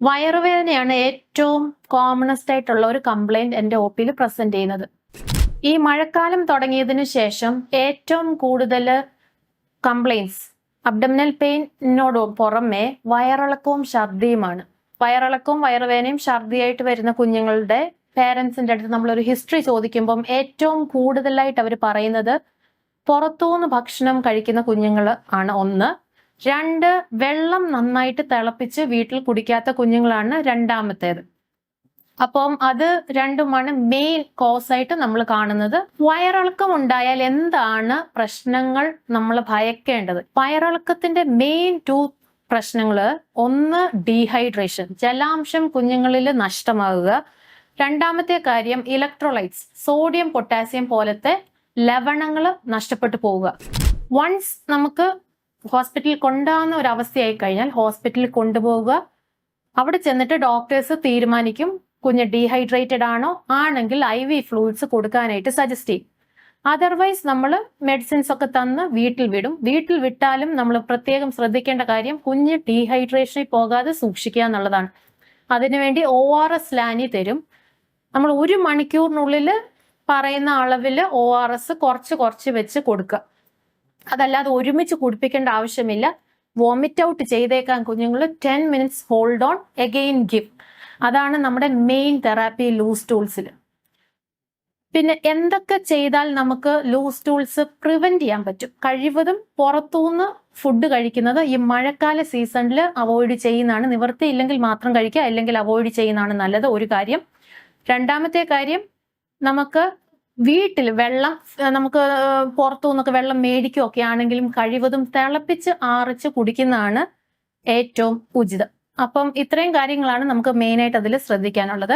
വയറുവേദനയാണ് ഏറ്റവും കോമണസ്റ്റ് ആയിട്ടുള്ള ഒരു കംപ്ലൈന്റ് എൻ്റെ ഒ.പിയിൽ പ്രസന്റ് ചെയ്യുന്നത്. ഈ മഴക്കാലം തുടങ്ങിയതിന് ശേഷം ഏറ്റവും കൂടുതൽ കംപ്ലൈൻറ്റ്സ് അബ്ഡമിനൽ പെയിനോട് പുറമെ വയറിളക്കവും ഛർദിയുമാണ്. വയറിളക്കവും വയറുവേദനയും ഛർദിയായിട്ട് വരുന്ന കുഞ്ഞുങ്ങളുടെ പേരൻസിൻ്റെ അടുത്ത് നമ്മളൊരു ഹിസ്റ്ററി ചോദിക്കുമ്പം ഏറ്റവും കൂടുതലായിട്ട് അവർ പറയുന്നത് പുറത്തുനിന്ന് ഭക്ഷണം കഴിക്കുന്ന കുഞ്ഞുങ്ങൾ ആണ് ഒന്ന്. രണ്ട്, വെള്ളം നന്നായിട്ട് തിളപ്പിച്ച് വീട്ടിൽ കുടിക്കാത്ത കുഞ്ഞുങ്ങളാണ് രണ്ടാമത്തേത്. അപ്പം അത് രണ്ടുമാണ് മെയിൻ കോസ് ആയിട്ട് നമ്മൾ കാണുന്നത്. വയറിളക്കം ഉണ്ടായാൽ എന്താണ് പ്രശ്നങ്ങൾ നമ്മൾ ഭയക്കേണ്ടത്? വയറിളക്കത്തിന്റെ മെയിൻ 2 പ്രശ്നങ്ങള്, ഒന്ന് ഡീഹൈഡ്രേഷൻ, ജലാംശം കുഞ്ഞുങ്ങളിൽ നഷ്ടമാകുക. രണ്ടാമത്തെ കാര്യം ഇലക്ട്രോലൈറ്റ്സ്, സോഡിയം പൊട്ടാസ്യം പോലത്തെ ലവണങ്ങൾ നഷ്ടപ്പെട്ടു പോവുക. വൺസ് നമുക്ക് ഹോസ്പിറ്റലിൽ കൊണ്ടുപോകുന്ന ഒരു അവസ്ഥയായി കഴിഞ്ഞാൽ ഹോസ്പിറ്റലിൽ കൊണ്ടുപോവുക. അവിടെ ചെന്നിട്ട് ഡോക്ടേഴ്സ് തീരുമാനിക്കും കുഞ്ഞ് ഡീഹൈഡ്രേറ്റഡ് ആണോ, ആണെങ്കിൽ IV ഫ്ലൂയിഡ്സ് കൊടുക്കാനായിട്ട് സജസ്റ്റ് ചെയ്യും. അതർവൈസ് നമ്മൾ മെഡിസിൻസ് ഒക്കെ തന്ന് വീട്ടിൽ വിടും. വീട്ടിൽ വിട്ടാലും നമ്മൾ പ്രത്യേകം ശ്രദ്ധിക്കേണ്ട കാര്യം കുഞ്ഞ് ഡീഹൈഡ്രേഷനിൽ പോകാതെ സൂക്ഷിക്കുക എന്നുള്ളതാണ്. അതിനുവേണ്ടി ORS ലാനി തരും. നമ്മൾ 1 മണിക്കൂറിനുള്ളിൽ പറയുന്ന അളവിൽ ORS കുറച്ച് വെച്ച് കൊടുക്കുക. അതല്ലാതെ ഒരുമിച്ച് കുടിപ്പിക്കേണ്ട ആവശ്യമില്ല. വോമിറ്റ് ഔട്ട് ചെയ്തേക്കാൻ കുഞ്ഞുങ്ങൾ 10 minutes hold on again give. അതാണ് നമ്മുടെ മെയിൻ തെറാപ്പി ലൂസ് ടൂൾസിൽ. പിന്നെ എന്തൊക്കെ ചെയ്താൽ നമുക്ക് ലൂസ് ടൂൾസ് പ്രിവെന്റ് ചെയ്യാൻ പറ്റും? കഴിവതും പുറത്തുനിന്ന് ഫുഡ് കഴിക്കുന്നത് ഈ മഴക്കാല സീസണിൽ അവോയ്ഡ് ചെയ്യുന്നതാണ്. നിവൃത്തിയില്ലെങ്കിൽ മാത്രം കഴിക്കുക, അല്ലെങ്കിൽ അവോയ്ഡ് ചെയ്യുന്നതാണ് നല്ലത്, ഒരു കാര്യം. രണ്ടാമത്തെ കാര്യം, നമുക്ക് വീട്ടിൽ വെള്ളം നമുക്ക് പുറത്തു നിന്നൊക്കെ വെള്ളം മേടിക്കുകയൊക്കെ ആണെങ്കിലും കഴിവതും തിളപ്പിച്ച് ആറിച്ച് കുടിക്കുന്നതാണ് ഏറ്റവും ഉചിതം. അപ്പം ഇത്രയും കാര്യങ്ങളാണ് നമുക്ക് മെയിനായിട്ട് അതിൽ ശ്രദ്ധിക്കാനുള്ളത്.